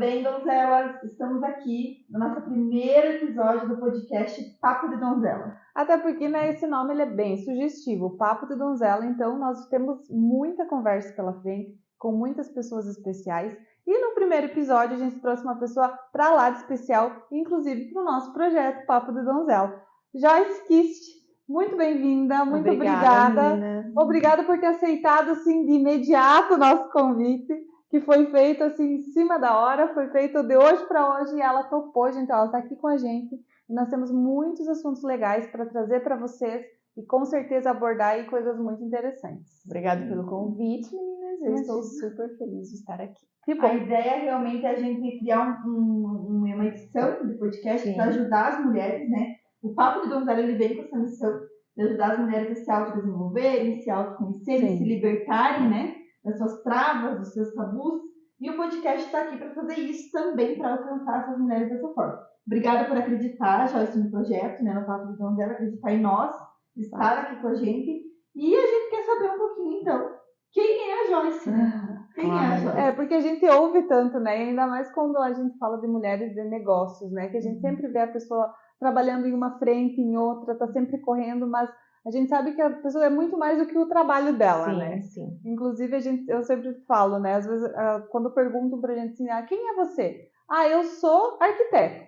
bem, donzelas? Estamos aqui no nosso primeiro episódio do podcast Papo de Donzela. Até porque, né, esse nome ele é bem sugestivo, Papo de Donzela. Então, nós temos muita conversa pela frente, com muitas pessoas especiais. E no primeiro episódio, a gente trouxe uma pessoa para lá de especial, inclusive para o nosso projeto Papo de Donzela. Joyce Kist, muito bem-vinda, muito obrigada. Meninas. Obrigada por ter aceitado, assim, de imediato o nosso convite, que foi feito, assim, em cima da hora, foi feito de hoje para hoje e ela topou, gente, ela está aqui com a gente. E nós temos muitos assuntos legais para trazer para vocês e com certeza abordar aí coisas muito interessantes. Obrigada pelo convite, meninas. Eu estou super feliz de estar aqui. Que bom. A ideia realmente é a gente criar uma edição de podcast para ajudar as mulheres, né? O Papo de Donzela, ele vem com essa missão de ajudar as mulheres a se autodesenvolverem, se autoconhecerem, se libertarem, né? Das suas travas, dos seus tabus. E o podcast está aqui para fazer isso também, para alcançar essas mulheres dessa forma. Obrigada por acreditar, Joyce, no projeto, né? No Papo de Donzela, acreditar em nós, estar aqui com a gente. E a gente quer saber um pouquinho, então, quem é a Joyce, né? Quem é a Joyce? É, porque a gente ouve tanto, né? Ainda mais quando a gente fala de mulheres de negócios, né? Que a gente sempre vê a pessoa trabalhando em uma frente, em outra, tá sempre correndo, mas a gente sabe que a pessoa é muito mais do que o trabalho dela, né? Sim. Inclusive, eu sempre falo, né? Às vezes, quando perguntam pra gente assim, quem é você? Eu sou arquiteto.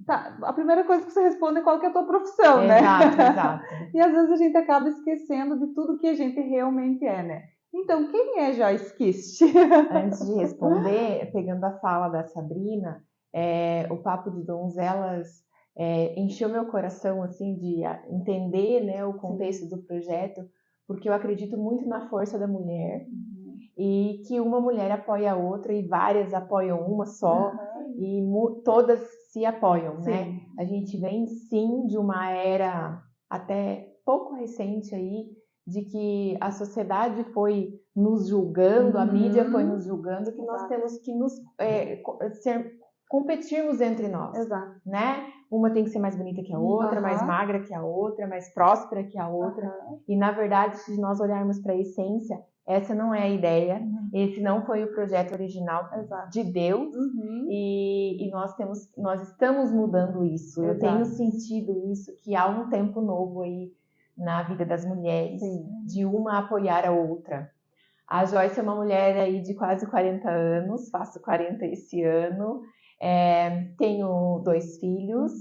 Tá, a primeira coisa que você responde é qual que é a tua profissão, né? Exato. E às vezes a gente acaba esquecendo de tudo que a gente realmente é, né? Então, quem é Joyce Kist? Antes de responder, pegando a fala da Sabrina, o Papo de Donzelas encheu meu coração, assim, de entender, né, o contexto do projeto, porque eu acredito muito na força da mulher e que uma mulher apoia a outra e várias apoiam uma só e todas se apoiam, né? A gente vem, sim, de uma era até pouco recente aí, de que a sociedade foi nos julgando, a mídia foi nos julgando, que nós temos que nos competirmos entre nós, né? Uma tem que ser mais bonita que a outra, mais magra que a outra, mais próspera que a outra. E, na verdade, se nós olharmos para a essência, essa não é a ideia, esse não foi o projeto original de Deus, e nós estamos mudando isso. Eu tenho sentido isso, que há um tempo novo aí na vida das mulheres, de uma apoiar a outra. A Joyce é uma mulher aí de quase 40 anos, faço 40 esse ano, tenho 2 filhos,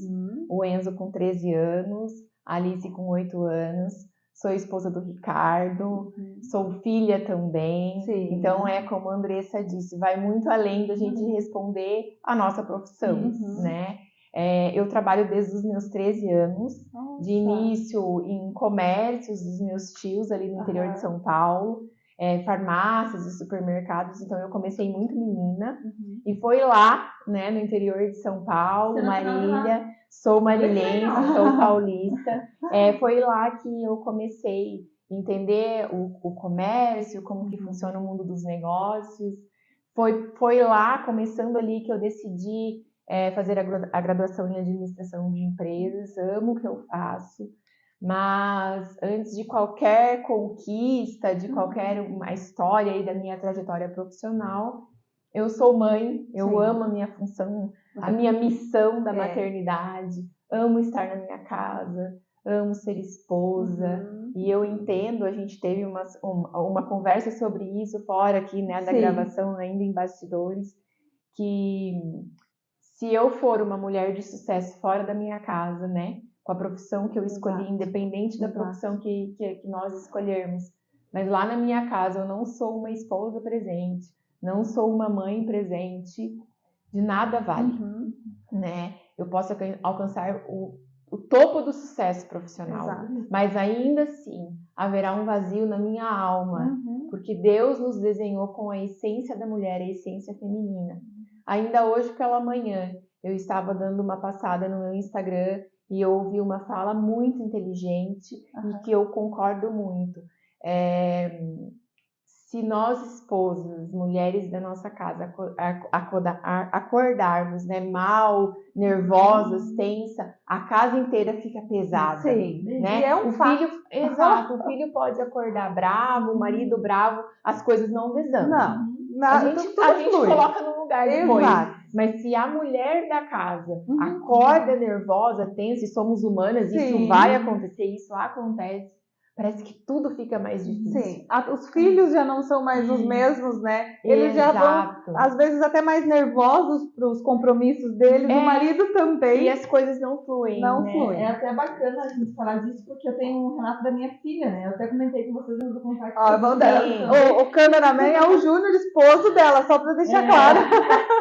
o Enzo com 13 anos, a Alice com 8 anos, sou esposa do Ricardo, sou filha também, então como a Andressa disse, vai muito além da gente responder a nossa profissão, né? Eu trabalho desde os meus 13 anos, de início em comércios dos meus tios ali no interior de São Paulo, farmácias e supermercados, então eu comecei muito menina, e foi lá, né, no interior de São Paulo, Marília, sou marilhense, sou paulista, foi lá que eu comecei a entender o comércio, como que funciona o mundo dos negócios, foi lá, começando ali, que eu decidi fazer a graduação em administração de empresas, amo o que eu faço, mas antes de qualquer conquista, de qualquer uma história aí da minha trajetória profissional, eu sou mãe, eu amo a minha função, a minha missão da maternidade, amo estar na minha casa, amo ser esposa, e eu entendo, a gente teve uma conversa sobre isso fora aqui, né, da gravação, ainda em bastidores, que se eu for uma mulher de sucesso fora da minha casa, né, com a profissão que eu escolhi, independente da profissão que nós escolhermos, mas lá na minha casa eu não sou uma esposa presente, não sou uma mãe presente, de nada vale, né? Eu posso alcançar o topo do sucesso profissional, mas ainda assim haverá um vazio na minha alma, porque Deus nos desenhou com a essência da mulher, a essência feminina. Ainda hoje pela manhã eu estava dando uma passada no meu Instagram e eu ouvi uma fala muito inteligente e que eu concordo muito. Se nós esposas, mulheres da nossa casa, acordarmos, né, mal, nervosas, tensa, a casa inteira fica pesada. Né? E é um fato. Exato, o filho pode acordar bravo, o marido bravo, as coisas não desandam. Não, a gente coloca no lugar depois. Mas se a mulher da casa acorda nervosa, tensa, e somos humanas, isso vai acontecer, isso acontece. Parece que tudo fica mais difícil. Sim, os filhos já não são mais os mesmos, né? Eles já vão, às vezes, até mais nervosos para os compromissos deles, o marido também. E as coisas não fluem, não né? fluem. É até bacana a gente falar disso, porque eu tenho um relato da minha filha, né? Eu até comentei com vocês no contato. O cameraman é o Júnior, esposo dela, só para deixar claro.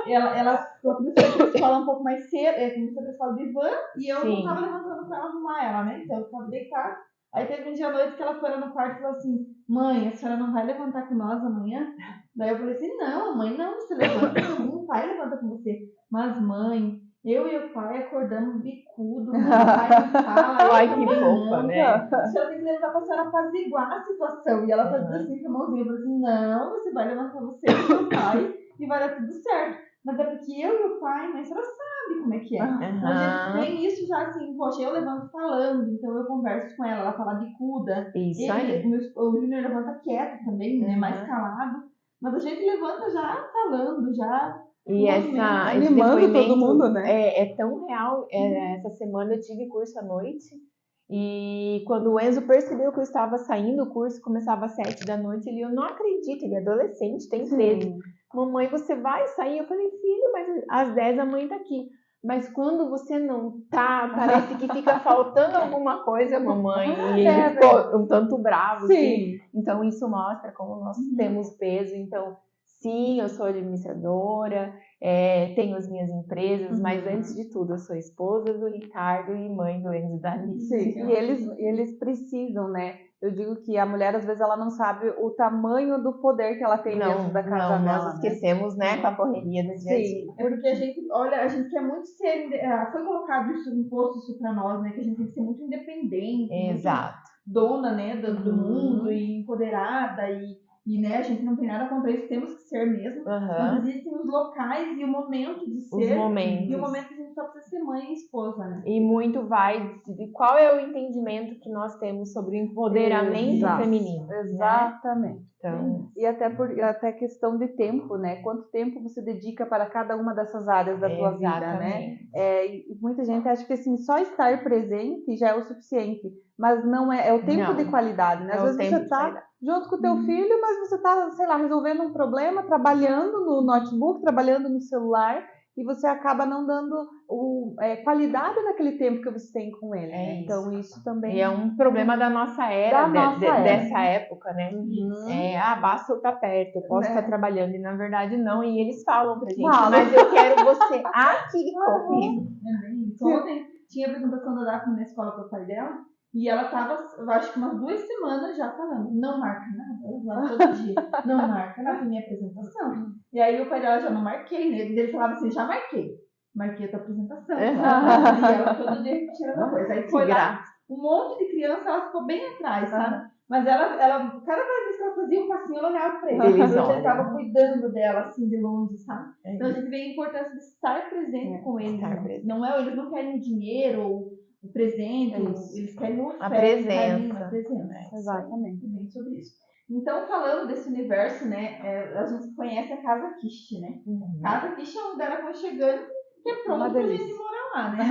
Ela começou a escola um pouco mais cedo, começou a escola do Ivan, e eu não estava levantando para ela arrumar ela, né? Então eu ficava deitada. Aí teve um dia à noite que ela foi lá no quarto e falou assim: mãe, a senhora não vai levantar com nós amanhã? Daí eu falei assim: não, mãe, não, você levanta, não, o pai levanta com você. Mas mãe, eu e o pai acordamos bicudo, o pai não fala. Ai, que fofa, né? A senhora tem que levantar pra senhora apaziguar a situação. E ela fazia assim com a mãozinha, eu falei assim: não, você vai levantar você e o seu pai e vai dar tudo certo. Mas é porque eu e o pai, mas a senhora sabe como é que é. Então a gente tem isso já assim, poxa, eu levanto falando, então eu converso com ela fala bicuda. Isso aí. O Júnior levanta quieto também, né, mais calado. Mas a gente levanta já falando, já... E animando todo mundo, né? É tão real. Essa semana eu tive curso à noite. E quando o Enzo percebeu que eu estava saindo, o curso começava às 7 da noite, eu não acredito, ele é adolescente, tem 13. Mamãe, você vai sair? Eu falei, filho, mas às 10 a mãe tá aqui. Mas quando você não tá, parece que fica faltando alguma coisa, mamãe. E ele ficou um tanto bravo. Assim. Então isso mostra como nós temos peso. Então, sim, eu sou administradora, tenho as minhas empresas, mas antes de tudo, eu sou esposa do Ricardo e mãe do Enzo e da Alice. Sim, e eles precisam, né? Eu digo que a mulher, às vezes, ela não sabe o tamanho do poder que ela tem dentro da casa dela. Nós esquecemos, né, com a correria do dia a dia. É porque a gente quer muito ser, foi colocado isso, imposto isso pra nós, né, que a gente tem que ser muito independente, exato, muito dona, né, do mundo e empoderada e, né, a gente não tem nada contra isso, temos que ser mesmo, mas existem os locais e o momento de ser, e o momento que a gente só precisa ser mãe e esposa, né? E muito vai de qual é o entendimento que nós temos sobre o empoderamento feminino. Exatamente. Né? Então, e até questão de tempo, né? Quanto tempo você dedica para cada uma dessas áreas da tua vida, né? E muita gente acha que assim, só estar presente já é o suficiente, mas não é o tempo de qualidade, né? Às vezes você está junto com o teu filho, mas você está, sei lá, resolvendo um problema, trabalhando no notebook, trabalhando no celular, e você acaba não dando qualidade naquele tempo que você tem com ele. Né? Então isso também... E é um problema da nossa era, dessa época, né? Basta eu estar perto, eu posso estar trabalhando, e na verdade não, e eles falam pra gente, mas eu quero você aqui comigo. Ontem tinha a apresentação da Daphne na escola pro pai dela, e ela tava, eu acho que umas 2 semanas já falando, não marca nada, ela fala todo dia, não marca nada, minha apresentação. E aí o pai dela já não marquei, né? Ele falava assim, já marquei a tua apresentação. E ela todo dia repetindo uma coisa. Aí foi lá, um monte de criança, ela ficou bem atrás, sabe? Mas ela, cada vez que ela fazia um passinho, ela olhava pra ele. Ele já estava cuidando dela, assim, de longe, sabe? Então a gente vê a importância de estar presente com eles. Não é, eles não querem o dinheiro ou o presente, eles querem o afeto, a presença. A presença. Exatamente. Bem sobre isso. Então, falando desse universo, né, a gente conhece a Casa Kist, né? Casa Kist é um lugar aconchegante que é pronto pra gente morar lá, né?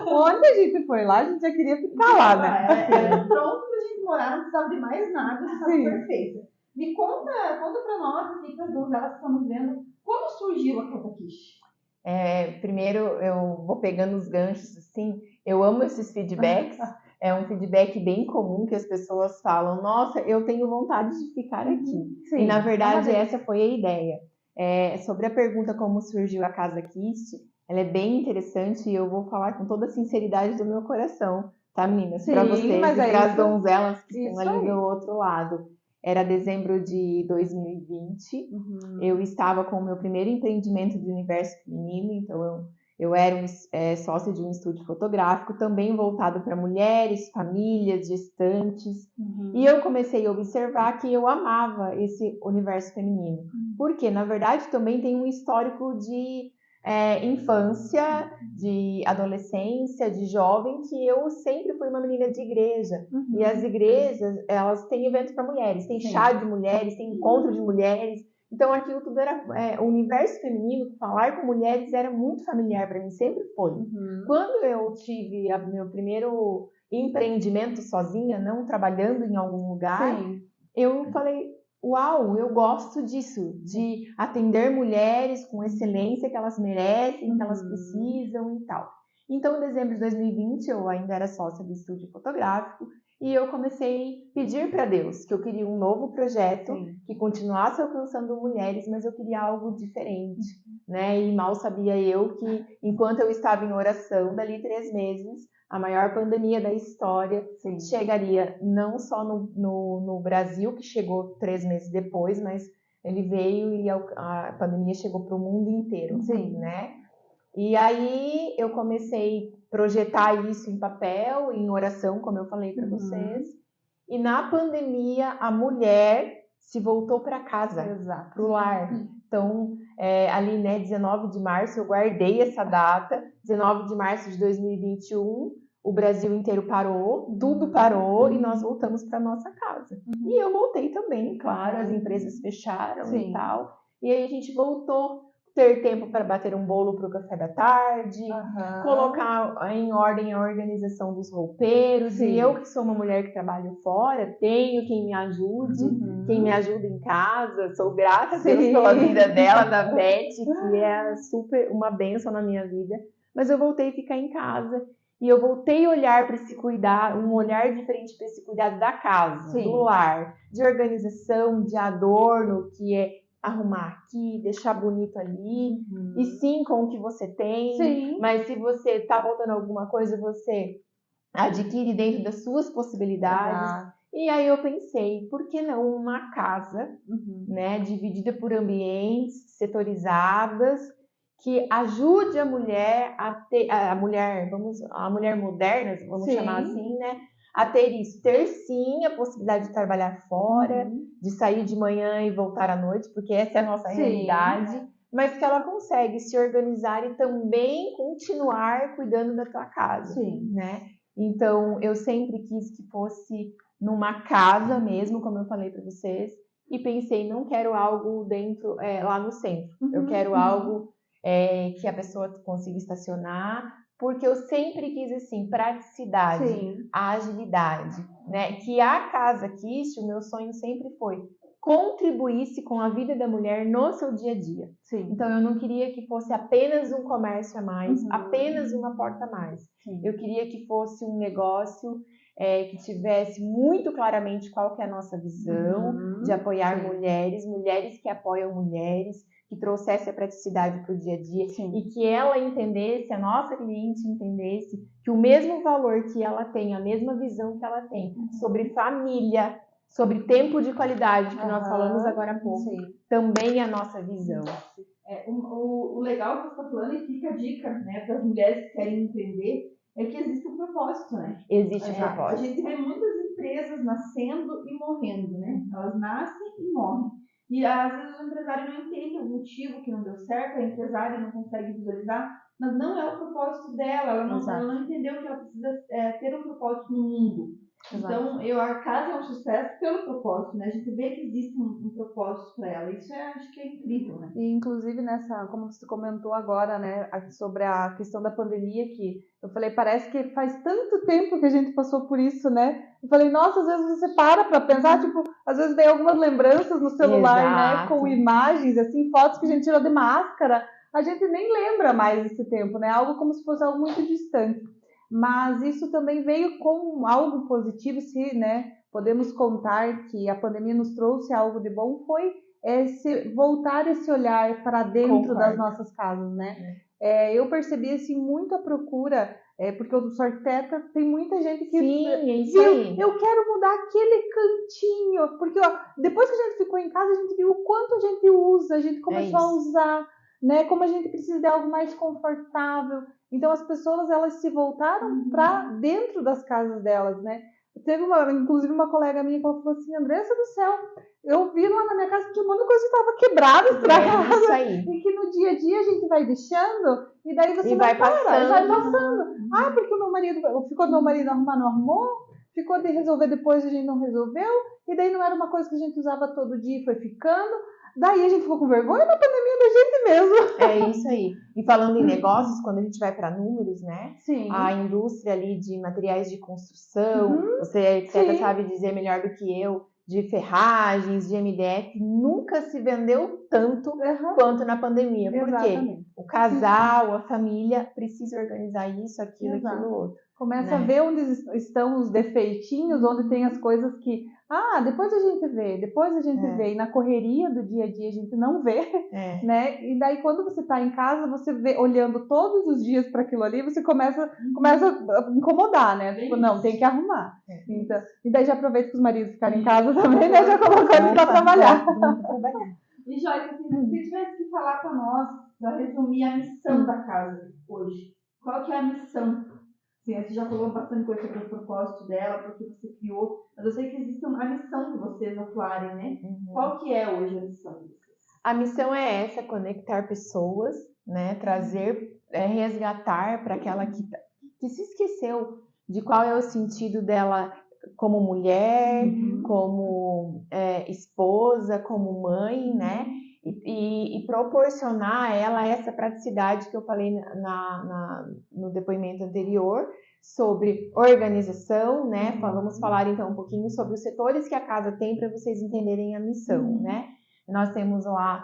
Onde a gente foi lá, a gente já queria ficar lá, né? É pronto pra gente morar, não precisava de mais nada, estava perfeita. Me conta pra nós, aqui, para as donzelas que estamos vendo, como surgiu a Casa Kist? Primeiro, eu vou pegando os ganchos, assim, eu amo esses feedbacks. É um feedback bem comum que as pessoas falam, nossa, eu tenho vontade de ficar aqui. Sim, e na verdade essa foi a ideia. Sobre a pergunta como surgiu a Casa Kist, ela é bem interessante e eu vou falar com toda a sinceridade do meu coração, tá, meninas? Para vocês e para as donzelas que estão ali do outro lado. Era dezembro de 2020, eu estava com o meu primeiro empreendimento de universo feminino, então eu era sócia de um estúdio fotográfico, também voltado para mulheres, famílias, gestantes. E eu comecei a observar que eu amava esse universo feminino. Porque, na verdade, também tem um histórico de infância, de adolescência, de jovem, que eu sempre fui uma menina de igreja. E as igrejas, elas têm eventos para mulheres, tem chá de mulheres, tem encontro de mulheres. Então aquilo tudo era, o universo feminino, falar com mulheres era muito familiar para mim, sempre foi. Quando eu tive meu primeiro empreendimento sozinha, não trabalhando em algum lugar, eu falei, uau, eu gosto disso, de atender mulheres com excelência que elas merecem, que elas precisam e tal. Então, em dezembro de 2020, eu ainda era sócia do estúdio fotográfico e eu comecei a pedir para Deus que eu queria um novo projeto que continuasse alcançando mulheres, mas eu queria algo diferente, né? E mal sabia eu que, enquanto eu estava em oração, dali 3 meses, a maior pandemia da história chegaria não só no Brasil, que chegou 3 meses depois, mas ele veio e a pandemia chegou para o mundo inteiro, né? E aí eu comecei a projetar isso em papel, em oração, como eu falei para vocês. E na pandemia, a mulher se voltou para casa, para o lar. Então, ali, né, 19 de março, eu guardei essa data. 19 de março de 2021, o Brasil inteiro parou, tudo parou e nós voltamos para nossa casa. E eu voltei também, claro, as empresas fecharam e tal. E aí a gente voltou ter tempo para bater um bolo para o café da tarde, colocar em ordem a organização dos roupeiros. E eu, que sou uma mulher que trabalho fora, tenho quem me ajude, quem me ajuda em casa. Sou grata a Deus pela vida dela, da Beth, que é super uma bênção na minha vida. Mas eu voltei a ficar em casa. E eu voltei a olhar para esse cuidar, um olhar diferente para esse cuidado da casa, do lar, de organização, de adorno, que é arrumar aqui, deixar bonito ali, e sim com o que você tem, mas se você está faltando alguma coisa, você adquire dentro das suas possibilidades. E aí eu pensei, por que não uma casa, né, dividida por ambientes, setorizadas, que ajude a mulher a mulher moderna, vamos chamar assim, né, a ter isso, ter sim a possibilidade de trabalhar fora, de sair de manhã e voltar à noite, porque essa é a nossa realidade, mas que ela consegue se organizar e também continuar cuidando da tua casa, né? Então, eu sempre quis que fosse numa casa mesmo, como eu falei para vocês, e pensei, não quero algo dentro, lá no centro, eu quero algo que a pessoa consiga estacionar, porque eu sempre quis, assim, praticidade, agilidade, né? Que a Casa Kish, o meu sonho sempre foi contribuísse com a vida da mulher no seu dia a dia. Então, eu não queria que fosse apenas um comércio a mais, apenas uma porta a mais. Eu queria que fosse um negócio que tivesse muito claramente qual que é a nossa visão de apoiar mulheres que apoiam mulheres, que trouxesse a praticidade para o dia a dia e que ela entendesse, a nossa cliente entendesse que o mesmo valor que ela tem, a mesma visão que ela tem sobre família, sobre tempo de qualidade, que nós falamos agora há pouco, também é a nossa visão. O legal que você está falando, e fica a dica, né, para as mulheres que querem empreender, é que existe um propósito, né? Existe um propósito. A gente vê muitas empresas nascendo e morrendo, né? Elas nascem e morrem. E às vezes o empresário não entende o motivo que não deu certo, a empresária não consegue visualizar, mas não é o propósito dela, ela não entendeu que ela precisa ter um propósito no mundo. Então, a casa é um sucesso pelo propósito, né? A gente vê que existe um propósito para ela. Isso acho que é incrível, né? E, inclusive, como você comentou agora, né, sobre a questão da pandemia, que eu falei, parece que faz tanto tempo que a gente passou por isso, né? Eu falei, nossa, às vezes você para pensar, tipo, às vezes vem algumas lembranças no celular, né, com imagens, assim, fotos que a gente tirou de máscara, a gente nem lembra mais esse tempo, né? Algo como se fosse algo muito distante. Mas isso também veio com algo positivo, se, né, podemos contar que a pandemia nos trouxe algo de bom, foi voltar esse olhar para dentro das nossas casas, né? Eu percebi, assim, muito a procura, porque o Sorteta tem muita gente que viu, eu quero mudar aquele cantinho, porque depois que a gente ficou em casa, a gente viu o quanto a gente usa, a gente começou a usar, né? Como a gente precisa de algo mais confortável. Então as pessoas, elas se voltaram para dentro das casas delas, né? Teve inclusive uma colega minha que ela falou assim, Andressa do céu, eu vi lá na minha casa que um monte de coisa estava quebrada, estragada, e que no dia a dia a gente vai deixando, e daí você vai passando. Porque o meu marido, ficou do meu marido arrumar, não arrumou, ficou de resolver depois, a gente não resolveu, e daí não era uma coisa que a gente usava todo dia e foi ficando. Daí a gente ficou com vergonha da pandemia da gente mesmo. É isso aí. E falando em negócios, quando a gente vai para números, né? Sim. A indústria ali de materiais de construção, você até sabe dizer melhor do que eu, de ferragens, de MDF, nunca se vendeu tanto quanto na pandemia. Por quê? O casal, a família precisa organizar isso, aquilo, aquilo outro. Começa a ver onde estão os defeitinhos, onde tem as coisas que... depois a gente vê. E na correria do dia a dia a gente não vê, né? E daí quando você tá em casa, você vê, olhando todos os dias para aquilo ali, você começa a incomodar, né? Tipo, não, tem que arrumar. Então, e daí já aproveita que os maridos ficarem em casa também, né? Já colocou eles para trabalhar. E Joyce, assim, se você tivesse que falar para nós, para resumir a missão da casa hoje, qual que é a missão? Sim, você já falou bastante coisa sobre o propósito dela, porque você criou, mas eu sei que existe uma missão de vocês atuarem, né? Qual que é hoje a missão de vocês? A missão é essa, conectar pessoas, né? Trazer, resgatar para aquela que se esqueceu de qual é o sentido dela como mulher, como esposa, como mãe, né? E proporcionar a ela essa praticidade que eu falei no depoimento anterior sobre organização, né? Vamos falar então um pouquinho sobre os setores que a casa tem para vocês entenderem a missão, né? Nós temos lá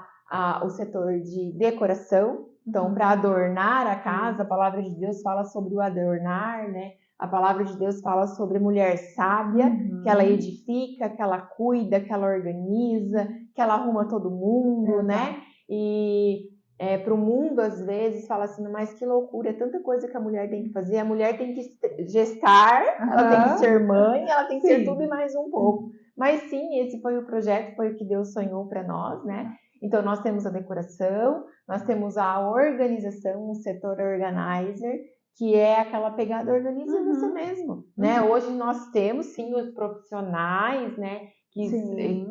o setor de decoração, então para adornar a casa, a palavra de Deus fala sobre o adornar, né? A palavra de Deus fala sobre a mulher sábia, que ela edifica, que ela cuida, que ela organiza, que ela arruma todo mundo, né? E para o mundo, às vezes, fala assim, mas que loucura, é tanta coisa que a mulher tem que fazer. A mulher tem que gestar, ela tem que ser mãe, ela tem que ser tudo e mais um pouco. Mas sim, esse foi o projeto, foi o que Deus sonhou para nós, né? Então, nós temos a decoração, nós temos a organização, o setor organizer, que é aquela pegada organiza você mesmo, né? Hoje nós temos, sim, os profissionais, né? Que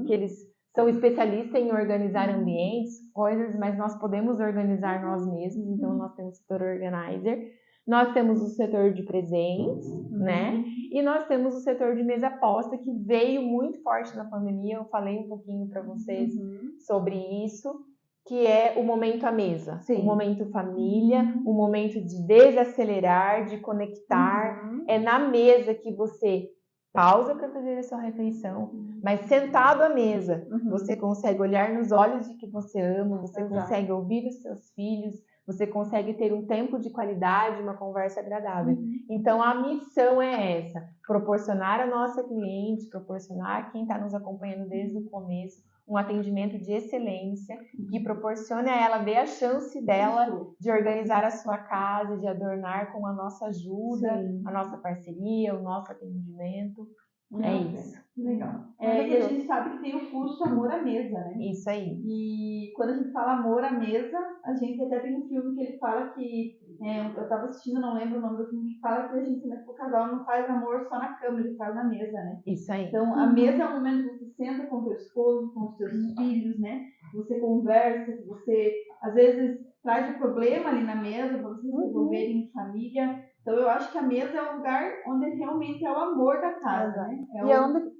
eles são especialistas em organizar ambientes, coisas, mas nós podemos organizar nós mesmos, então nós temos o setor organizer. Nós temos o setor de presentes, né? E nós temos o setor de mesa posta, que veio muito forte na pandemia. Eu falei um pouquinho para vocês sobre isso, que é o momento à mesa, o momento família, o momento de desacelerar, de conectar. É na mesa que você pausa para fazer a sua refeição, mas sentado à mesa, você consegue olhar nos olhos de que você ama, você consegue ouvir os seus filhos, você consegue ter um tempo de qualidade, uma conversa agradável. Então, a missão é essa, proporcionar a nossa cliente, proporcionar a quem está nos acompanhando desde o começo, um atendimento de excelência, que proporcione a ela, dê a chance dela de organizar a sua casa, de adornar com a nossa ajuda, a nossa parceria, o nosso atendimento. É isso. Legal. E a gente sabe que tem o curso Amor à Mesa, né? Isso aí. E quando a gente fala amor à mesa, a gente até tem um filme que ele fala que, eu estava assistindo, não lembro o nome do filme, que fala que a gente, o casal não faz amor só na cama, ele faz na mesa, né? Isso aí. Então, a mesa é o momento que você senta com o seu esposo, com os seus filhos, né? Você conversa, você, às vezes, traz o problema ali na mesa para vocês resolverem em família. Então, eu acho que a mesa é o lugar onde realmente é o amor da casa, né? É onde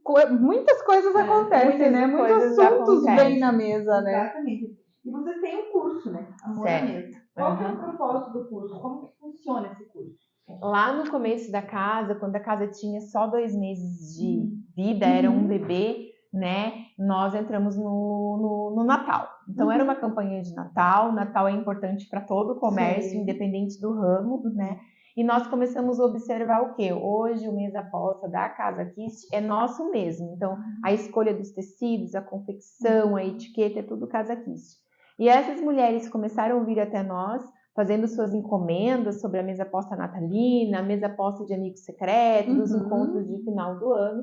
muitas coisas acontecem, né? Muitos assuntos vêm na mesa, né? Exatamente. E vocês têm um curso, né? Amor à Mesa. Qual que é o propósito do curso? Como que funciona esse curso? Lá no começo da casa, quando a casa tinha só 2 meses de vida, era um bebê, né? Nós entramos no Natal. Então, era uma campanha de Natal. Natal é importante para todo o comércio, independente do ramo, né? E nós começamos a observar o quê? Hoje, o mês aposta da Casa Kist é nosso mesmo. Então, a escolha dos tecidos, a confecção, a etiqueta, é tudo Casa Kist. E essas mulheres começaram a vir até nós, fazendo suas encomendas sobre a mesa posta natalina, a mesa posta de amigos secretos, os encontros de final do ano.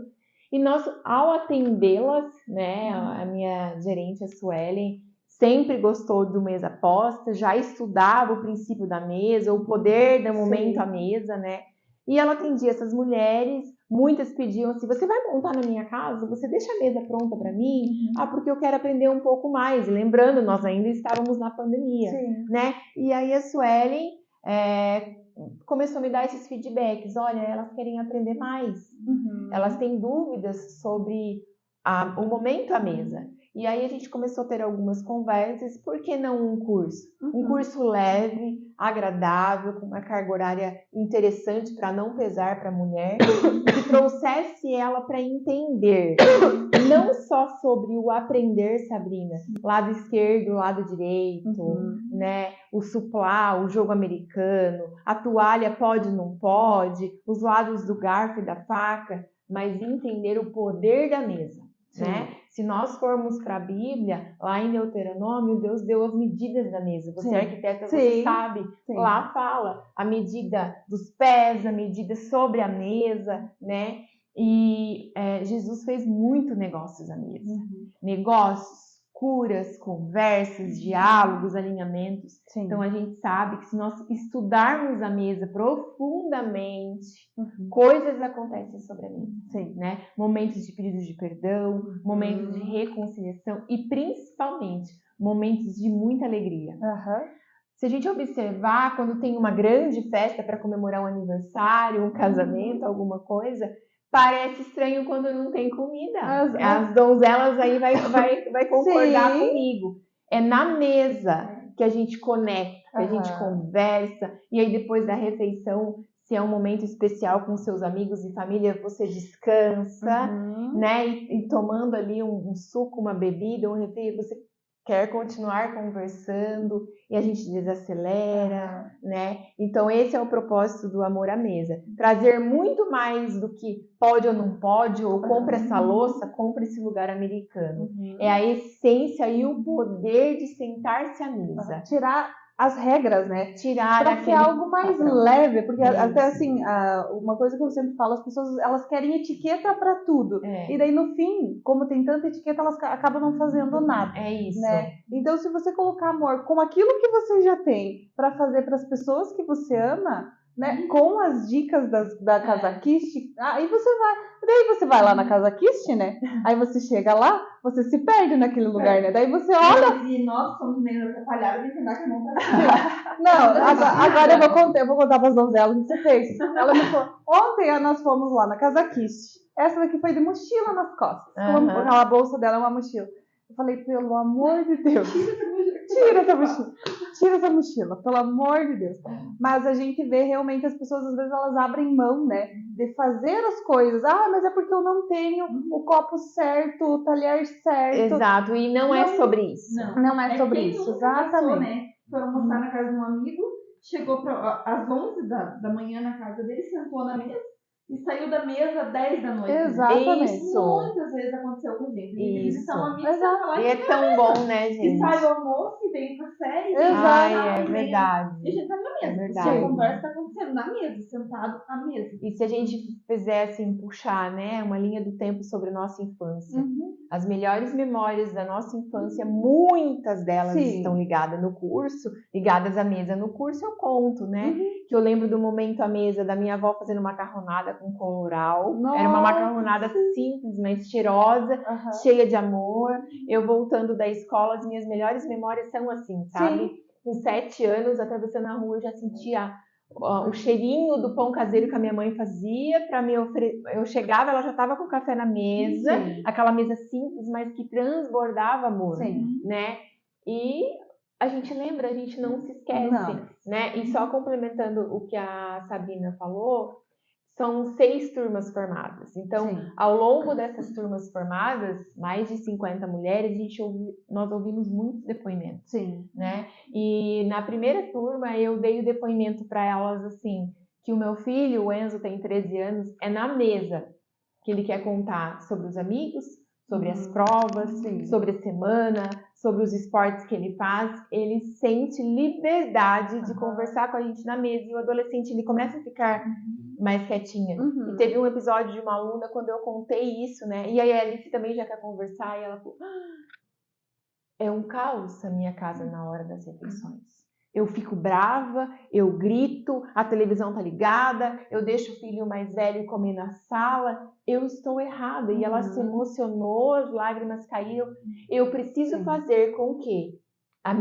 E nós, ao atendê-las, né, a minha gerente, a Suelen, sempre gostou do mesa posta, já estudava o princípio da mesa, o poder do momento à mesa, né? E ela atendia essas mulheres, muitas pediam assim, você vai montar na minha casa? Você deixa a mesa pronta para mim? Porque eu quero aprender um pouco mais. E lembrando, nós ainda estávamos na pandemia, né? E aí a Suelen começou a me dar esses feedbacks. Olha, elas querem aprender mais. Elas têm dúvidas sobre o momento à mesa. E aí a gente começou a ter algumas conversas, por que não um curso? Um curso leve, agradável, com uma carga horária interessante para não pesar para a mulher, que trouxesse ela para entender, não só sobre o aprender, Sabrina, lado esquerdo, lado direito, né? O suplá, o jogo americano, a toalha pode, não pode, os lados do garfo e da faca, mas entender o poder da mesa, né? Se nós formos para a Bíblia, lá em Deuteronômio, Deus deu as medidas da mesa. Você é arquiteta, você sabe. Lá fala a medida dos pés, a medida sobre a mesa, né? E Jesus fez muito negócios à mesa. Negócios, curas, conversas, diálogos, alinhamentos. Então a gente sabe que se nós estudarmos a mesa profundamente, coisas acontecem sobre a mesa, né? Momentos de pedido de perdão, momentos de reconciliação e principalmente momentos de muita alegria. Se a gente observar, quando tem uma grande festa para comemorar um aniversário, um casamento, alguma coisa, parece estranho quando não tem comida. As donzelas aí vai concordar comigo. É na mesa que a gente conecta, que a gente conversa, e aí depois da refeição, se é um momento especial com seus amigos e família, você descansa, né? E tomando ali um suco, uma bebida, um refri, você quer continuar conversando e a gente desacelera, né? Então esse é o propósito do Amor à Mesa. Trazer muito mais do que pode ou não pode, ou compra essa louça, compra esse lugar americano. É a essência e o poder de sentar-se à mesa. Tirar as regras, né? Para ser algo mais leve, porque até assim, uma coisa que eu sempre falo, as pessoas, elas querem etiqueta para tudo. E daí no fim, como tem tanta etiqueta, elas acabam não fazendo nada. É isso. Né? Então se você colocar amor com aquilo que você já tem para fazer para as pessoas que você ama, né? Com as dicas da Casa Kist, aí você vai lá na Casa Kist, né? Aí você chega lá, você se perde naquele lugar, né? Daí você olha... E nós somos meio atrapalhados de entender que não tá. Não, agora eu vou contar para as donzelas o que você fez. Ela me falou, ontem nós fomos lá na Casa Kist. Essa daqui foi de mochila nas costas. Aquela bolsa dela é uma mochila. Eu falei, pelo amor de Deus, tira essa mochila, pelo amor de Deus. Mas a gente vê realmente as pessoas, às vezes, elas abrem mão, né, de fazer as coisas. Mas é porque eu não tenho o copo certo, o talher certo. Exato, e não é sobre isso. Não é sobre isso, exatamente. Né? Foi almoçar na casa de um amigo, chegou às 11 da manhã na casa dele, sentou na mesa e saiu da mesa às 10 da noite. Exatamente. Isso. Muitas vezes aconteceu com a gente. Isso. E é tão bom, né, gente? E sai o almoço e vem café. É verdade. E a gente tá na mesa. É verdade. A conversa tá acontecendo na mesa, sentado à mesa. E se a gente fizer assim, puxar, né, uma linha do tempo sobre a nossa infância, as melhores memórias da nossa infância, muitas delas estão ligadas no curso, ligadas à mesa. No curso eu conto, né, que eu lembro do momento à mesa da minha avó fazendo macarronada com colorau. Era uma macarronada simples, mas cheirosa, cheia de amor. Eu voltando da escola, as minhas melhores memórias são assim, sabe? Com 7 anos, atravessando a rua, eu já sentia o cheirinho do pão caseiro que a minha mãe fazia para me oferecer. Eu chegava, ela já estava com café na mesa, aquela mesa simples, mas que transbordava amor, né? E a gente lembra, a gente não se esquece, né? E só complementando o que a Sabrina falou, são 6 turmas formadas. Então, ao longo dessas turmas formadas, mais de 50 mulheres, nós ouvimos muitos depoimentos. Né? E na primeira turma, eu dei o depoimento para elas assim, que o meu filho, o Enzo, tem 13 anos, é na mesa que ele quer contar sobre os amigos, sobre as provas, sobre a semana, sobre os esportes que ele faz. Ele sente liberdade de conversar com a gente na mesa. E o adolescente, ele começa a ficar mais quietinha. E teve um episódio de uma aluna, quando eu contei isso, né? E aí a Alice também já quer conversar, e ela falou, é um caos a minha casa na hora das refeições. Eu fico brava, eu grito, a televisão tá ligada, eu deixo o filho mais velho comer na sala, eu estou errada. E ela se emocionou, as lágrimas caíram. Eu preciso fazer com que as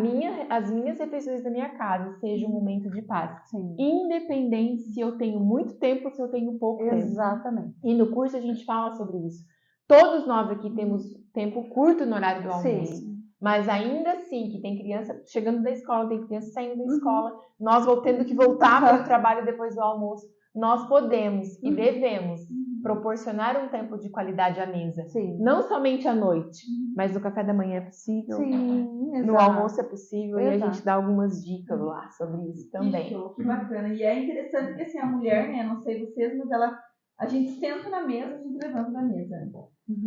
minhas refeições da minha casa sejam um momento de paz. Independente se eu tenho muito tempo ou se eu tenho pouco tempo. Exatamente. E no curso a gente fala sobre isso. Todos nós aqui temos tempo curto no horário do almoço. Sim. Mas ainda assim, que tem criança chegando da escola, tem criança saindo da escola, nós tendo que voltar para o trabalho depois do almoço, nós podemos e devemos proporcionar um tempo de qualidade à mesa. Sim. Não somente à noite, mas no café da manhã é possível, Sim, no almoço é possível, e a Exato. gente dá algumas dicas lá sobre isso também. Que show, que bacana. E é interessante que assim, a mulher, né, não sei vocês, mas a gente senta na mesa, a gente levanta da mesa.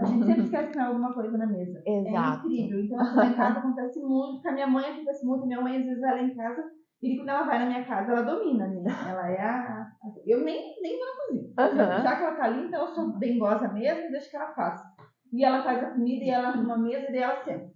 A gente sempre esquece de comer alguma coisa na mesa. Exato. É incrível. Então, assim, lá em casa acontece muito, com a minha mãe acontece muito, minha mãe às vezes ela é em casa, e quando ela vai na minha casa, ela domina, né? Ela é eu nem vou na cozinha. Já que ela tá ali, então eu sou bem goza mesmo, deixa que ela faça. E ela faz a comida, e ela arruma a mesa, e daí ela senta.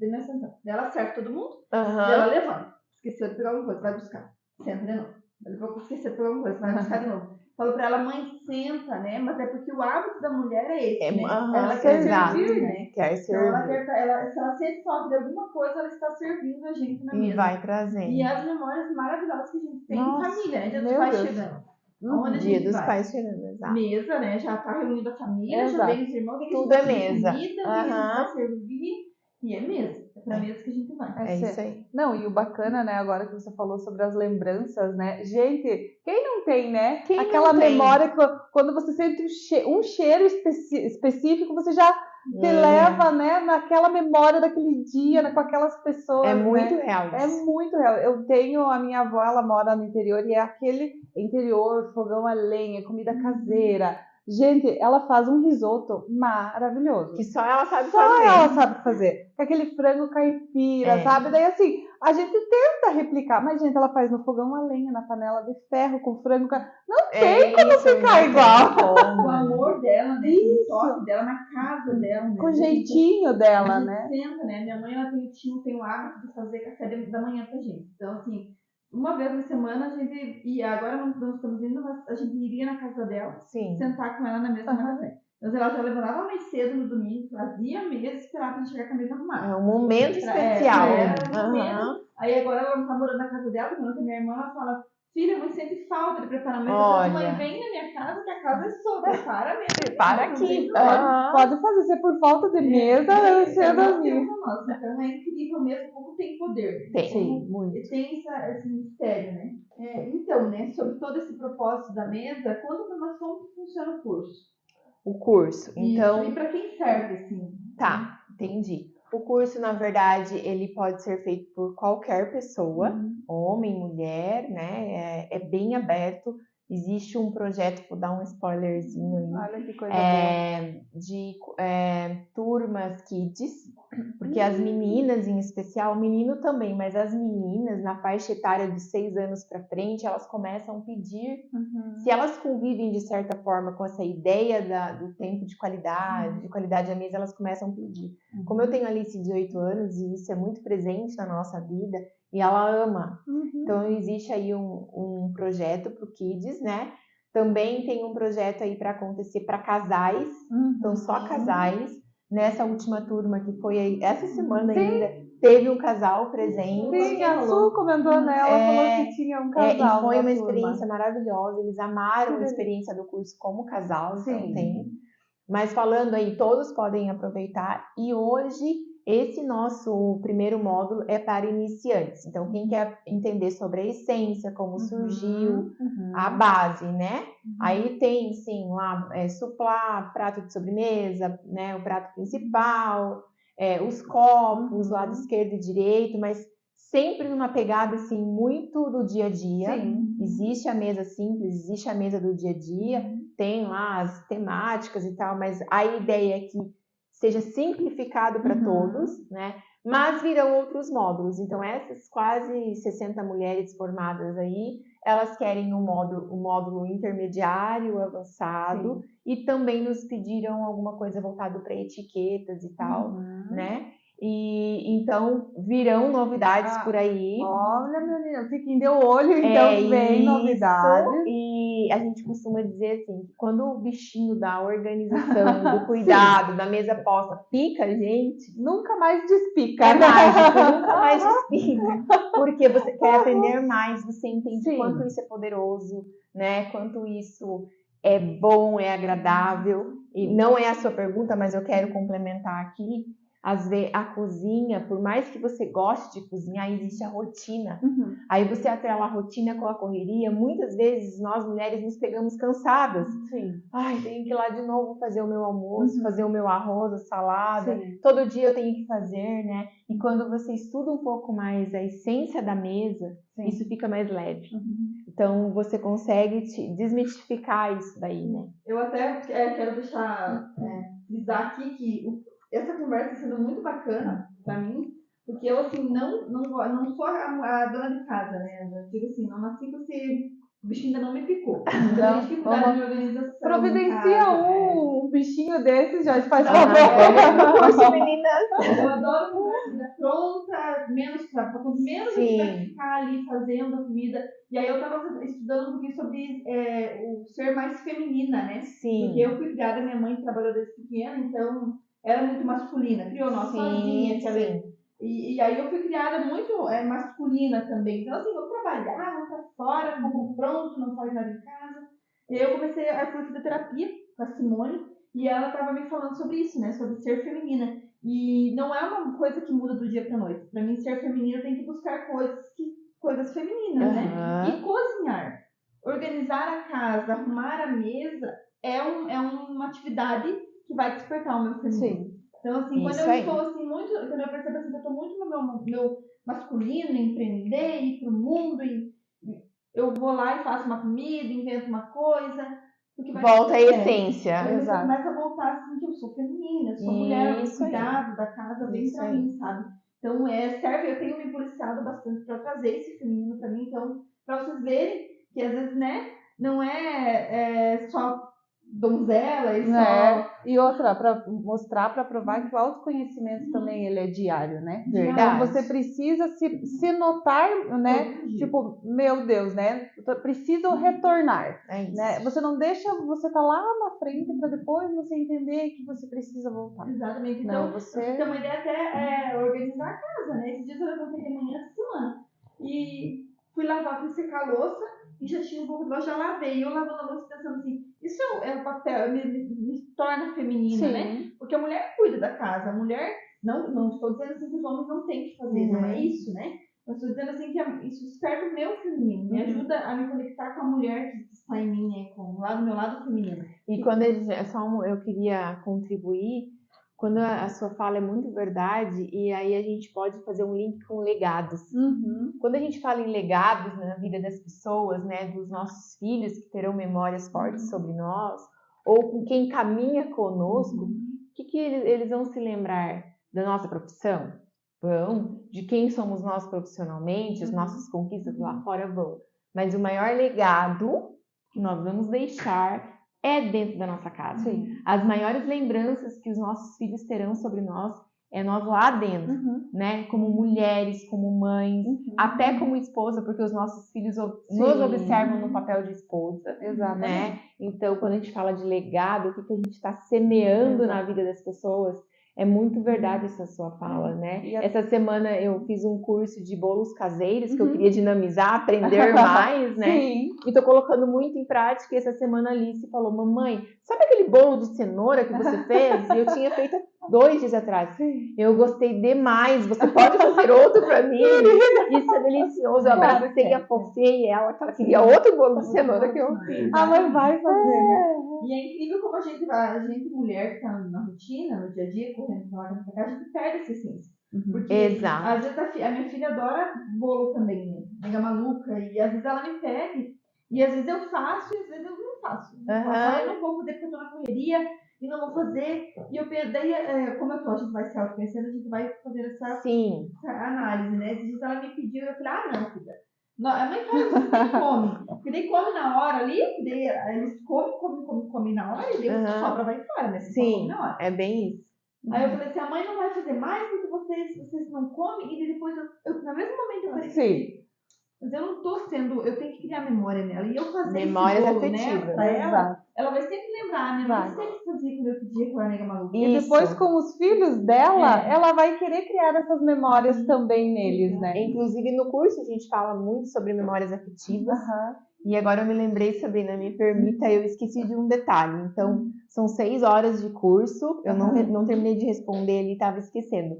Daí ela serve todo mundo, daí ela levanta. Esqueceu de pegar alguma coisa, vai buscar. Senta de novo. Ela esqueceu de pegar alguma coisa, vai buscar de novo. Falo pra ela, mãe, senta, né? Mas é porque o hábito da mulher é esse, né? Ela quer servir, né? Quer servir. Então, se ela sente falta de alguma coisa, ela está servindo a gente na mesa. E vai trazendo. E as memórias maravilhosas que a gente tem em família, né? Dia dos meu pais Deus. chegando. Onde Dia dos pais chegando, exato. Mesa, né? Já tá reunindo a família, já vem os irmãos, vem que tudo a gente é mesa. Comida, que a gente vai servir. E é mesa. É pra mesa que a gente vai. É isso aí. Não, e o bacana, né, agora que você falou sobre as lembranças, né? Gente, quem não tem, né? Aquela memória que quando você sente um cheiro específico, você já se leva, né, naquela memória daquele dia, né, com aquelas pessoas. É muito né? real isso. É muito real. Eu tenho a minha avó, ela mora no interior, e é aquele interior, fogão a lenha, comida caseira. Gente, ela faz um risoto maravilhoso. Que só ela sabe fazer. Só ela sabe fazer. Com aquele frango caipira, sabe? Daí assim, a gente tenta replicar. Mas, gente, ela faz no fogão a lenha, na panela de ferro, com frango. Não tem como ficar igual. O amor dela, né? O toque dela na casa dela. Né? Com o jeitinho dela, né? Senta, né? Minha mãe, ela tem o hábito de fazer café da manhã pra gente. Então, assim, uma vez na semana a gente ia, agora não estamos indo, mas a gente iria na casa dela, sentar com ela na mesa tomar café. Então ela já levantava mais cedo no domingo, fazia a mesa e esperava a gente chegar com a mesa arrumada. É um momento especial. Aí agora ela não tá morando na casa dela, porque minha irmã ela fala, filha, mãe sente falta de preparar a mesa. Mãe, vem na minha casa, que a casa é sua, prepara a mesa. Prepara aqui. Pode fazer, se é por falta de mesa, você da minha. Então é incrível mesmo como tem poder. Tem, muito. Tem esse mistério, né? Então, né, sobre todo esse propósito da mesa, conta pra nós como funciona o curso. O curso, então... E pra quem serve, assim? Tá, entendi. O curso, na verdade, ele pode ser feito por qualquer pessoa, homem, mulher, né? É bem aberto. Existe um projeto, vou dar um spoilerzinho aí. Olha que coisa boa. De turmas kids, porque as meninas em especial, o menino também, mas as meninas na faixa etária de 6 anos para frente, elas começam a pedir, se elas convivem de certa forma com essa ideia do tempo de qualidade à mesa, elas começam a pedir. Como eu tenho a Alice de 8 anos e isso é muito presente na nossa vida, e ela ama. Então, existe aí um projeto para o Kids, né? Também tem um projeto aí para acontecer para casais. Então, só casais. Nessa última turma que foi aí, essa semana ainda, teve um casal presente. Sim, a Su comentou nela, falou que tinha um casal. E foi uma experiência maravilhosa. Eles amaram a experiência do curso como casal, então tem. Mas falando aí, todos podem aproveitar. E hoje... Esse nosso primeiro módulo é para iniciantes. Então, quem quer entender sobre a essência, como surgiu, a base, né? Aí tem, sim, lá, suplá, prato de sobremesa, né? O prato principal, os copos, lado esquerdo e direito, mas sempre numa pegada, assim, muito do dia a dia. Existe a mesa simples, existe a mesa do dia a dia, tem lá as temáticas e tal, mas a ideia é que seja simplificado para todos, né? Mas virão outros módulos. Então, essas quase 60 mulheres formadas aí, elas querem um módulo intermediário, avançado, e também nos pediram alguma coisa voltada para etiquetas e tal, né? E então virão novidades por aí. Olha, menina, fiquem de olho, então vem novidades. E a gente costuma dizer assim, que quando o bichinho da organização, do cuidado, da mesa posta pica, gente, nunca mais despica. É mágico, nunca mais despica. Porque você quer aprender mais, você entende quanto isso é poderoso, né? Quanto isso é bom, é agradável. E não é a sua pergunta, mas eu quero complementar aqui. Às vezes, a cozinha, por mais que você goste de cozinhar, existe a rotina. Aí você atrela a rotina com a correria. Muitas vezes nós mulheres nos pegamos cansadas. Sim. Ai, tenho que ir lá de novo fazer o meu almoço, fazer o meu arroz, a salada. Sim. Todo dia eu tenho que fazer, né? E quando você estuda um pouco mais a essência da mesa, isso fica mais leve. Então você consegue desmistificar isso daí, né? Eu até quero deixar frisar aqui que essa conversa está sendo muito bacana para mim, porque eu assim não sou a dona de casa, né? Eu digo assim, não nasci com o bichinho ainda não me picou. Eu tenho dificuldade de organização. Providencia um bichinho desses, já faz favor. Meninas. Eu adoro comida pronta, menos quanto menos eu tiver que ficar ali fazendo a comida. E aí eu estava estudando um pouquinho sobre o ser mais feminina, né? Sim. Porque eu fui criada, minha mãe trabalhou desde pequena, então era muito masculina, criou nós sozinha, e aí eu fui criada muito masculina também. Então assim, vou trabalhar, vou pra fora, como pronto, não faz nada em casa. E aí eu comecei a fazer terapia com a Simone, e ela estava me falando sobre isso, né? Sobre ser feminina. E não é uma coisa que muda do dia pra noite. Pra mim, ser feminina tem que buscar coisas femininas, né? E cozinhar, organizar a casa, arrumar a mesa, é uma atividade que vai despertar o meu feminino. Sim. Então, assim, quando eu estou assim, quando eu percebo assim, que eu estou muito no meu masculino, empreender, ir pro mundo, e eu vou lá e faço uma comida, invento uma coisa. Volta à essência. Aí você começa a voltar assim, que eu sou feminina, eu sou mulher, o cuidado da casa vem pra mim, sabe? Então, serve, eu tenho me policiado bastante para trazer esse feminino para mim, então, para vocês verem que às vezes, né, não é só donzela e só... E outra, para mostrar, para provar que o autoconhecimento também ele é diário, né? Verdade. Então você precisa se notar, né? Tipo, meu Deus, né? Preciso retornar. Né? Você não deixa, você tá lá na frente para depois você entender que você precisa voltar. Exatamente. Então, você tem uma ideia até organizar a casa, né? Esses dias eu levantei de manhã essa semana e fui secar a louça e já tinha um pouco de louça, já lavei. E eu lavando a louça pensando assim, isso é o papel, me torna feminina, né? Porque a mulher cuida da casa, a mulher, não estou dizendo assim que os homens não têm que fazer, não é isso, né? Eu estou dizendo assim que isso desperta o meu feminino, me ajuda a me conectar com a mulher que está em mim, né? Com o meu lado feminino. E quando eu queria contribuir, quando a sua fala é muito verdade, e aí a gente pode fazer um link com legados. Quando a gente fala em legados na vida das pessoas, né, dos nossos filhos que terão memórias fortes sobre nós, ou com quem caminha conosco, o que eles vão se lembrar da nossa profissão? Vão. De quem somos nós profissionalmente, as nossas conquistas lá fora vão. Mas o maior legado que nós vamos deixar é dentro da nossa casa. Sim. As maiores lembranças que os nossos filhos terão sobre nós é nós lá dentro, né? Como mulheres, como mães, até como esposa, porque os nossos filhos nos observam no papel de esposa, né? Então, quando a gente fala de legado, o que a gente está semeando na vida das pessoas, é muito verdade essa sua fala, né? Essa semana eu fiz um curso de bolos caseiros que eu queria dinamizar, aprender mais, né? Sim. E tô colocando muito em prática. E essa semana a Alice falou, mamãe, sabe aquele bolo de cenoura que você fez? E eu tinha feito 2 dias atrás. Eu gostei demais. Você pode fazer outro pra mim? Isso é delicioso. Eu abracei, afofei ela, que ela queria outro bolo de cenoura que eu fiz. A mãe vai fazer, né? E é incrível como a gente mulher que tá na rotina, no dia a dia, correndo pra lá e pra cá, a gente perde essa essência. Porque às vezes a minha filha adora bolo também, né? Mega maluca, e às vezes ela me pede, e às vezes eu faço, e às vezes eu não faço. Eu não vou fazer porque eu tô na correria, e não vou fazer. E daí, como a gente vai se autoconhecendo, a gente vai fazer essa análise, né? Às vezes ela me pediu, eu falei, não, filha. Não, a mãe fala, você come. Porque daí come na hora ali, daí eles comem na hora, e daí o que sobra vai fora, né? Você come na hora. É bem isso. Aí eu falei assim, a mãe não vai fazer mais porque vocês não comem, e depois no mesmo momento eu falei, mas eu não tô eu tenho que criar memória nela. E eu fazer memórias esse bolo, afetivas, né, pra ela vai sempre lembrar, né? Mas sempre fazia quando eu pedia com a nega maluca. E depois com os filhos dela, ela vai querer criar essas memórias também neles, né? Inclusive no curso a gente fala muito sobre memórias afetivas. E agora eu me lembrei, Sabrina, me permita, eu esqueci de um detalhe. Então, são 6 horas de curso, eu não terminei de responder ali, estava esquecendo.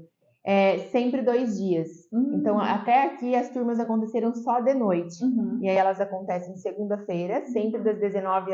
Sempre 2 dias. Então, até aqui as turmas aconteceram só de noite. E aí elas acontecem segunda-feira, sempre das 19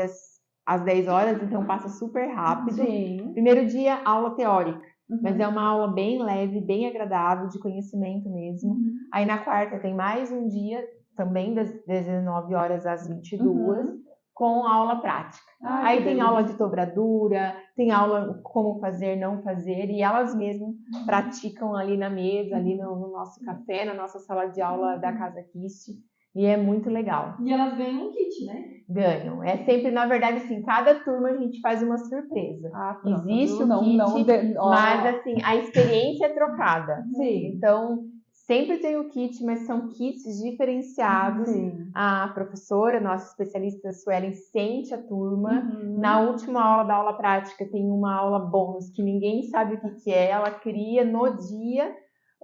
às 10 horas, então passa super rápido. Sim. Primeiro dia, aula teórica. Mas é uma aula bem leve, bem agradável, de conhecimento mesmo. Aí na quarta tem mais um dia, também das 19 horas às 22, com aula prática. Aí tem aula de dobradura, tem aula como fazer, não fazer, e elas mesmas praticam ali na mesa, ali no nosso café, na nossa sala de aula da Casa Kist. E é muito legal. E elas ganham um kit, né? Ganham. É sempre, na verdade, assim, cada turma a gente faz uma surpresa. Existe o kit, mas assim, a experiência é trocada. Sim. Então, sempre tem o kit, mas são kits diferenciados. Sim. A professora, nossa especialista Suelen, sente a turma. Na última aula da aula prática tem uma aula bônus que ninguém sabe o que é. Ela cria no dia,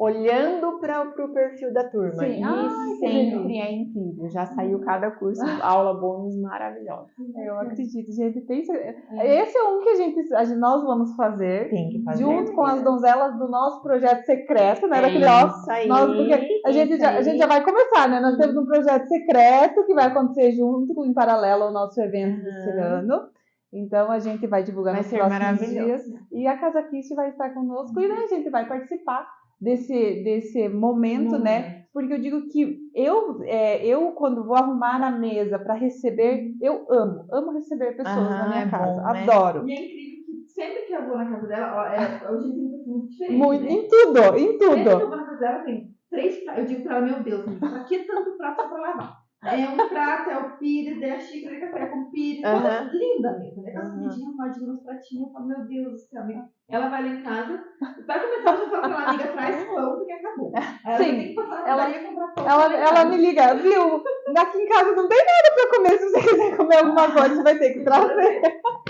olhando para o perfil da turma. Sim. Isso sempre é incrível. Já saiu cada curso, aula bônus maravilhosa. Eu acredito, gente. Esse é um que nós vamos fazer. Tem que fazer. Junto com as donzelas do nosso projeto secreto, né? Isso aí. Porque a gente já vai começar, né? Nós temos um projeto secreto que vai acontecer junto, em paralelo ao nosso evento desse ano. Então a gente vai divulgar nos próximos dias. E a Casa Kist vai estar conosco e né, a gente vai participar desse momento, né? Porque eu digo que eu quando vou arrumar a mesa para receber, eu amo receber pessoas na minha casa, bom, né? adoro. E é incrível que sempre que eu vou na casa dela, hoje em dia é muito diferente. Muito, né? em tudo. Sempre que eu vou na casa dela, tem 3 pratos. Eu digo pra ela, meu Deus, amiga, pra que tanto prato só pra lavar? Um prato, o pires, a xícara de café com pires. Coisa linda mesmo, né? Aquelas comidinhas arrumadinhas nos pratinhos. Eu falo, meu Deus do céu, amiga. Ela vai lá em casa, vai começar, eu já falo pra ela, amiga, traz pão, porque acabou. Ela tem que passar na padaria e comprar pão. Ela me liga, viu? Aqui em casa não tem nada pra comer, se você quiser comer alguma coisa, você vai ter que trazer.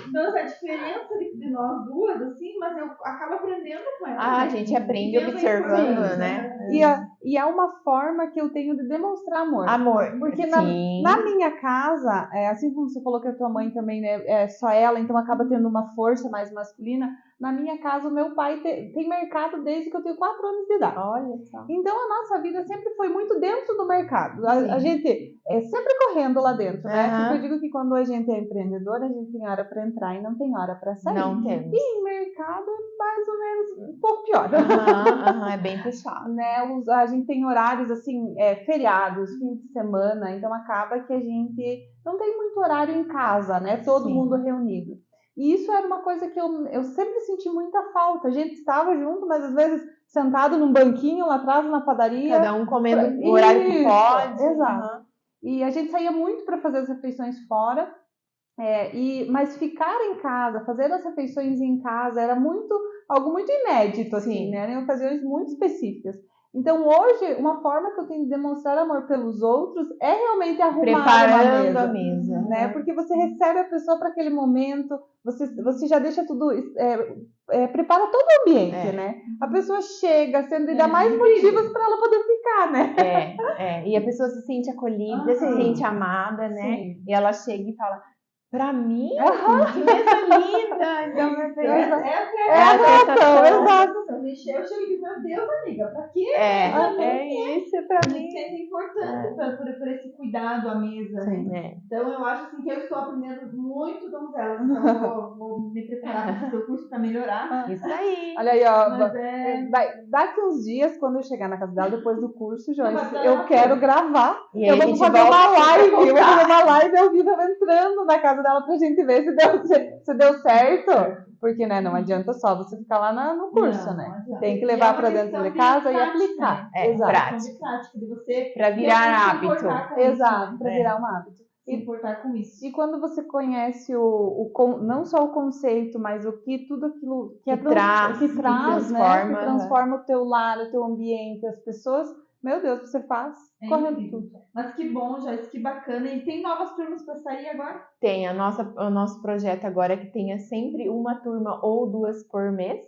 Então, essa diferença de nós duas, assim, mas eu acabo aprendendo com ela. A gente aprende observando, né? E é uma forma que eu tenho de demonstrar amor. Porque sim. na minha casa, assim como você falou que a tua mãe também, né, é só ela, então acaba tendo uma força mais masculina. Na minha casa, o meu pai tem mercado desde que eu tenho 4 anos de idade. Olha só. Então, a nossa vida sempre foi muito dentro do mercado. A gente é sempre correndo lá dentro, né? Porque eu digo que quando a gente é empreendedora, a gente tem hora para entrar e não tem hora para sair. Não temos. E em mercado, mais ou menos, um pouco pior. É bem puxado. Né? A gente tem horários, assim, feriados, fim de semana, então acaba que a gente não tem muito horário em casa, né? Todo mundo reunido. E isso era uma coisa que eu sempre senti muita falta. A gente estava junto, mas às vezes sentado num banquinho lá atrás na padaria. Cada um comendo o horário que pode. Exato. E a gente saía muito para fazer as refeições fora. Mas ficar em casa, fazer as refeições em casa era algo muito inédito, assim, né? Em ocasiões muito específicas. Então, hoje, uma forma que eu tenho de demonstrar amor pelos outros é realmente arrumar preparando a mesa, né? Porque você recebe a pessoa para aquele momento, você já deixa tudo, prepara todo o ambiente, né? A pessoa chega, sendo e dá mais motivos para ela poder ficar, né? E a pessoa se sente acolhida, se sente amada, né? Sim. E ela chega e fala, pra mim? Que mesa linda! Então, a sensação, exato. Eu chego e digo, meu Deus, amiga, pra quê? Isso pra mim. É importante por esse cuidado à mesa. Sim, Então, eu acho assim, que eu estou aprendendo muito donzela. Então, vou me preparar para o seu curso para melhorar. Isso aí. Olha aí, ó. Daqui uns dias, quando eu chegar na casa dela, depois do curso, Joyce, eu quero gravar. E eu vou fazer uma live. Eu vou fazer uma live ao vivo entrando na casa dela pra gente ver se deu certo. Porque, né, não adianta só você ficar lá no curso, né? Tem que levar pra dentro de casa e aplicar. Né? Exato. Prática de você pra virar hábito. Exato, pra virar um hábito. Se importar com isso. E quando você conhece não só o conceito, mas tudo aquilo que transforma o teu lar, o teu ambiente, as pessoas, meu Deus, você faz correndo tudo. Mas que bom, Joyce, que bacana. E tem novas turmas para sair agora? Tem, o nosso projeto agora é que tenha sempre uma turma ou 2 por mês,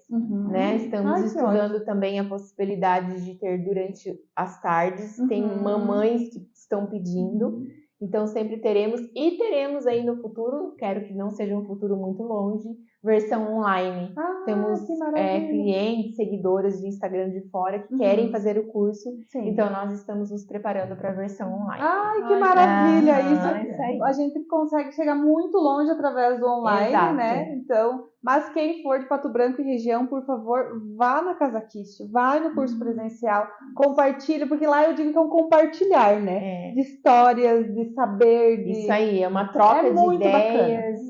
né? Estamos estudando também a possibilidade de ter durante as tardes, tem mamães que estão pedindo. Então sempre teremos aí no futuro, quero que não seja um futuro muito longe, versão online. Temos clientes, seguidoras de Instagram de fora que querem fazer o curso. Sim. Então nós estamos nos preparando para a versão online. Ai, que maravilha! Isso aí. A gente consegue chegar muito longe através do online, exato, né? Então, mas quem for de Pato Branco e região, por favor, vá na Casa Kist, vai no curso presencial, compartilha, porque lá eu digo que é um compartilhar, né? De histórias, de saber. Isso aí, é uma troca de ideias.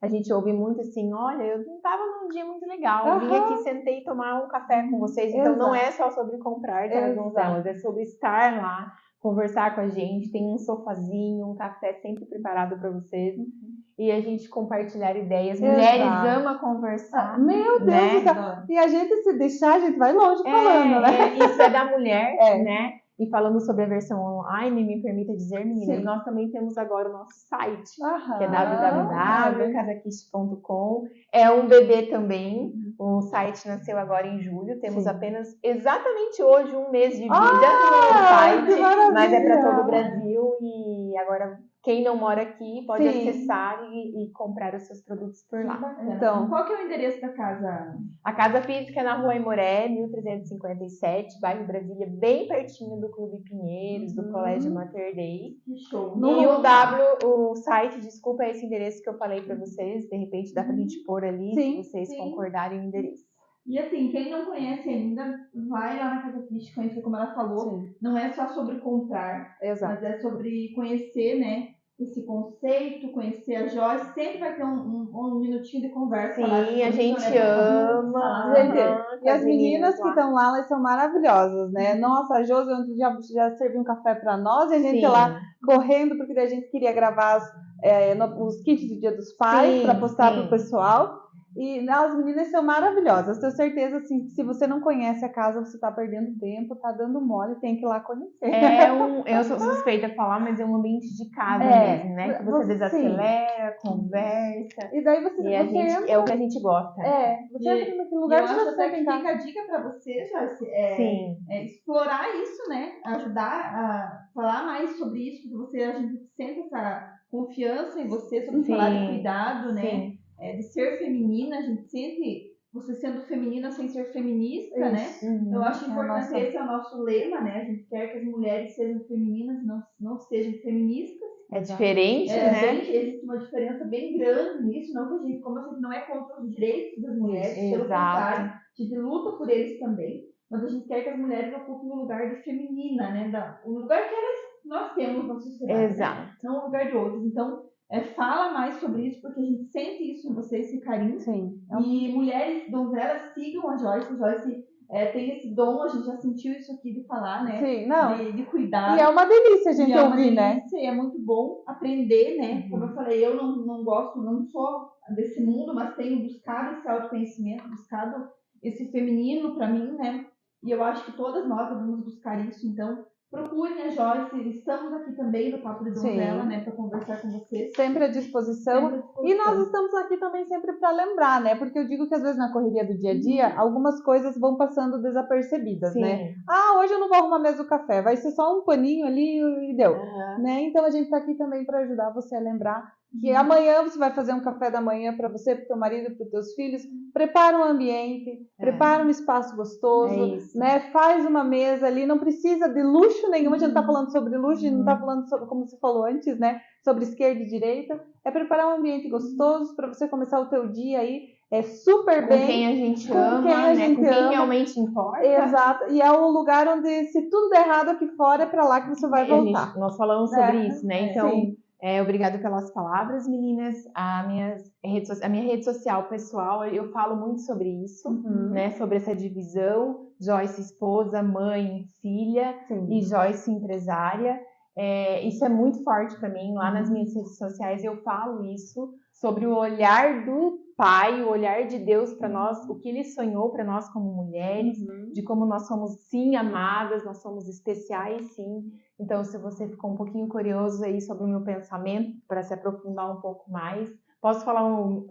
A gente ouve muito assim, olha, eu não estava num dia muito legal, eu vim aqui, sentei tomar um café com vocês. Então não é só sobre comprar donzelas, é sobre estar lá, conversar com a gente, tem um sofazinho, um café sempre preparado para vocês. E a gente compartilhar ideias. Mulheres amam conversar. Meu Deus, né? E a gente, se deixar, a gente vai longe falando, né? Isso é da mulher, né? E falando sobre a versão online, me permita dizer, meninas, nós também temos agora o nosso site, que é www.casakist.com. É um bebê também. O site nasceu agora em julho. Temos apenas, exatamente hoje, um mês de vida no site. Mas é para todo o Brasil. E agora, quem não mora aqui pode acessar e comprar os seus produtos por lá. Então, qual que é o endereço da casa? A casa física é na Rua Aimoré, 1357, bairro Brasília, bem pertinho do Clube Pinheiros, do Colégio Mater Dei. Que show! E o site, desculpa, é esse endereço que eu falei para vocês, de repente dá pra gente pôr ali, se vocês concordarem o endereço. E assim, quem não conhece ainda, vai lá na Casa Kist, conhecer, como ela falou, não é só sobre comprar, mas é sobre conhecer, né, esse conceito, conhecer a Joyce, sempre vai ter um minutinho de conversa. Sim, a gente ama. E as meninas que estão lá, elas são maravilhosas, né? Nossa, a Josi já serviu um café para nós e a gente lá correndo, porque a gente queria gravar os kits do Dia dos Pais para postar para o pessoal. E as meninas são maravilhosas. Tenho certeza, assim, que se você não conhece a casa, você está perdendo tempo, tá dando mole, tem que ir lá conhecer. Eu sou suspeita a falar, mas é um ambiente de casa mesmo, né? Que você desacelera, conversa. E daí é o que a gente gosta. Você entra naquele lugar que você tem que fica a dica para você, Joyce, explorar isso, né? Ajudar a falar mais sobre isso, porque a gente sente essa confiança em você sobre falar de cuidado, né? De ser feminina, a gente sente você sendo feminina sem ser feminista, né? Eu acho importante, esse é o nosso lema, né? A gente quer que as mulheres sejam femininas, não sejam feministas. É diferente, né? Existe uma diferença bem grande nisso, como a gente não é contra os direitos das mulheres, pelo contrário, a gente luta por eles também, mas a gente quer que as mulheres ocupem o lugar de feminina, né? O lugar que nós temos na sociedade, né? Não o lugar de outros. Então, fala mais sobre isso, porque a gente sente isso em vocês, esse carinho. E mulheres donzelas, sigam a Joyce. A Joyce tem esse dom, a gente já sentiu isso aqui de falar, né? De cuidar. E é uma delícia a gente ouvir, né? E é muito bom aprender, né? Como eu falei, eu não gosto, não sou desse mundo, mas tenho buscado esse autoconhecimento, buscado esse feminino para mim, né? E eu acho que todas nós devemos buscar isso, então procurem a Joyce, estamos aqui também no Papo de Donzela, né, para conversar com vocês. Sempre à disposição. E nós estamos aqui também sempre para lembrar, né, porque eu digo que às vezes na correria do dia a dia, algumas coisas vão passando desapercebidas, né. Hoje eu não vou arrumar mesmo o café, vai ser só um paninho ali e deu. Né? Então a gente está aqui também para ajudar você a lembrar que amanhã você vai fazer um café da manhã para você, para o teu marido, para os teus filhos. Prepara um ambiente, prepara um espaço gostoso, né? Faz uma mesa ali, não precisa de luxo nenhum. A gente não está falando sobre luxo, a gente não está falando sobre, como você falou antes, né? Sobre esquerda e direita. É preparar um ambiente gostoso para você começar o teu dia aí super bem. Com quem a gente ama, né? Com quem realmente importa. Exato. E é um lugar onde, se tudo der errado aqui fora, é para lá que você vai voltar. Nós falamos sobre isso, né? Então, obrigado pelas palavras, meninas. A minha rede social pessoal, eu falo muito sobre isso, né? Sobre essa divisão, Joyce esposa, mãe, filha e Joyce empresária. Isso é muito forte para mim. Lá nas minhas redes sociais eu falo isso, sobre o olhar do Pai, o olhar de Deus para nós, o que Ele sonhou para nós como mulheres, de como nós somos sim amadas, nós somos especiais sim. Então, se você ficou um pouquinho curioso aí sobre o meu pensamento, para se aprofundar um pouco mais, posso falar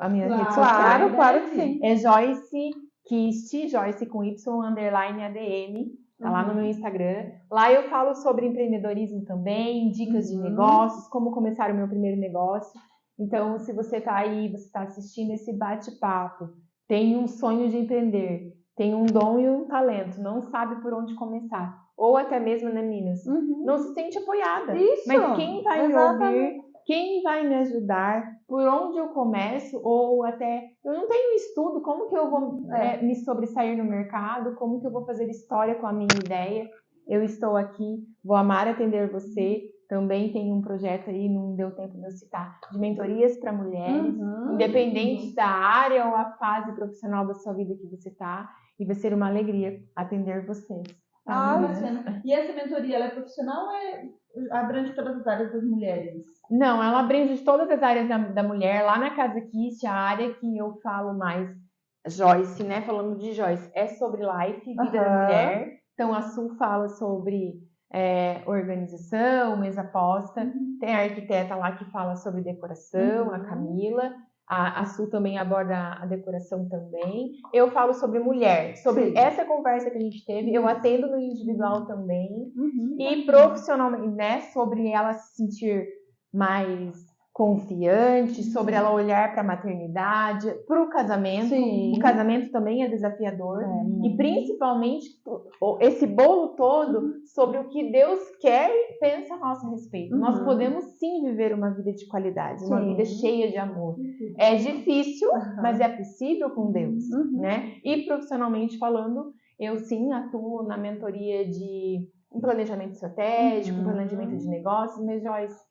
a minha rede social? Claro que sim. É Joyce Kist, Joyce com Y, _ADM. Tá lá no meu Instagram. Lá eu falo sobre empreendedorismo também, dicas de negócios, como começar o meu primeiro negócio. Então, se você tá aí, você tá assistindo esse bate-papo, tem um sonho de empreender, tem um dom e um talento, não sabe por onde começar. Ou até mesmo, né, meninas? Não se sente apoiada. Isso, mas quem vai me ouvir, quem vai me ajudar, por onde eu começo, ou até, eu não tenho estudo, como que eu vou me sobressair no mercado, como que eu vou fazer história com a minha ideia? Eu estou aqui, vou amar atender você. Também tem um projeto aí, não deu tempo de eu citar, de mentorias para mulheres, independente da área ou a fase profissional da sua vida que você está, e vai ser uma alegria atender vocês. Bacana. E essa mentoria, ela é profissional ou abrange todas as áreas das mulheres? Não, ela abrange todas as áreas da mulher. Lá na Casa Kiss, a área que eu falo mais, Joyce, né? Falando de Joyce, é sobre life, vida da mulher. Então, a Su fala sobre organização, mesa posta. Tem a arquiteta lá que fala sobre decoração, a Camila. A Su também aborda a decoração também. Eu falo sobre mulher, sobre essa conversa que a gente teve. Eu atendo no individual também. E profissionalmente, né? Sobre ela se sentir mais confiante, sobre ela olhar para a maternidade, para o casamento. O casamento também é desafiador. E principalmente esse bolo todo sobre o que Deus quer e pensa a nosso respeito. Nós podemos sim viver uma vida de qualidade, uma vida cheia de amor. É difícil, mas é possível com Deus, né? E profissionalmente falando, eu sim atuo na mentoria de um planejamento estratégico, um planejamento de negócios, mas Joyce,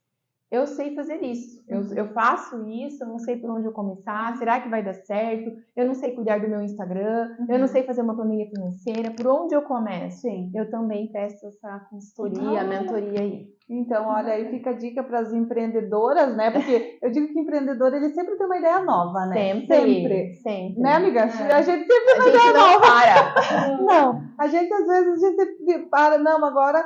eu sei fazer isso, eu faço isso, eu não sei por onde eu começar, será que vai dar certo? Eu não sei cuidar do meu Instagram, eu não sei fazer uma planilha financeira, por onde eu começo? Eu também peço essa consultoria, mentoria aí. Então, olha, aí fica a dica para as empreendedoras, né? Porque eu digo que empreendedor, ele sempre tem uma ideia nova, né? Sempre. Né, amiga? A gente sempre tem uma ideia nova. Para. Não, a gente às vezes para, não, agora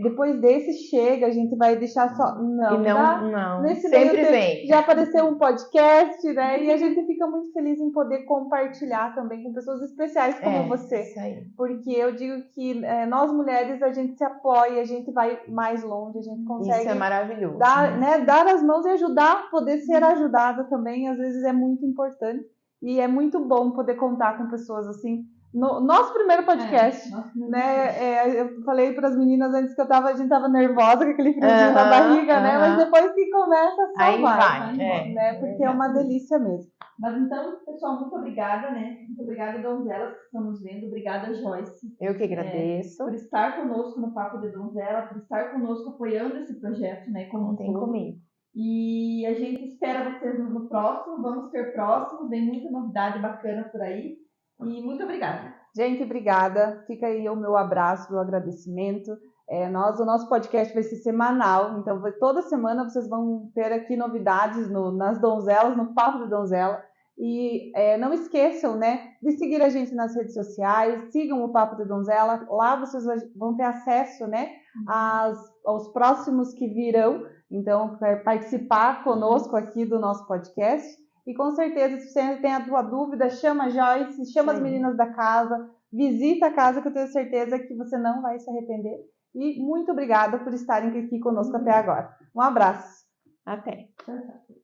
depois desse chega, a gente vai deixar só. Não. Nesse sempre meio vem. Já apareceu um podcast, né? E a gente fica muito feliz em poder compartilhar também com pessoas especiais como você. Isso aí. Porque eu digo que nós mulheres, a gente se apoia, a gente vai mais longe, a gente consegue. Isso é maravilhoso. Dar as mãos e ajudar, poder ser ajudada também, às vezes é muito importante. E é muito bom poder contar com pessoas assim. No nosso primeiro podcast, né? Eu falei para as meninas antes que a gente tava nervosa com aquele friozinho na barriga, né? Mas depois que começa, só aí vai, né? Porque é uma delícia mesmo. Mas então, pessoal, muito obrigada, né? Muito obrigada, donzelas que estão nos vendo. Obrigada, Joyce. Eu que agradeço. Por estar conosco no Papo de Donzela, por estar conosco apoiando esse projeto, né? Contem comigo. E a gente espera vocês no próximo. Vamos ter próximo. Vem muita novidade bacana por aí. E muito obrigada. Gente, obrigada. Fica aí o meu abraço, meu agradecimento. O nosso podcast vai ser semanal, então toda semana vocês vão ter aqui novidades nas donzelas, no Papo de Donzela. E não esqueçam, né, de seguir a gente nas redes sociais, sigam o Papo de Donzela, lá vocês vão ter acesso, né, aos próximos que virão, então participar conosco aqui do nosso podcast. E com certeza, se você tem a tua dúvida, chama a Joyce, chama as meninas da casa, visita a casa que eu tenho certeza que você não vai se arrepender. E muito obrigada por estarem aqui conosco até agora. Um abraço. Até. Tchau, tchau.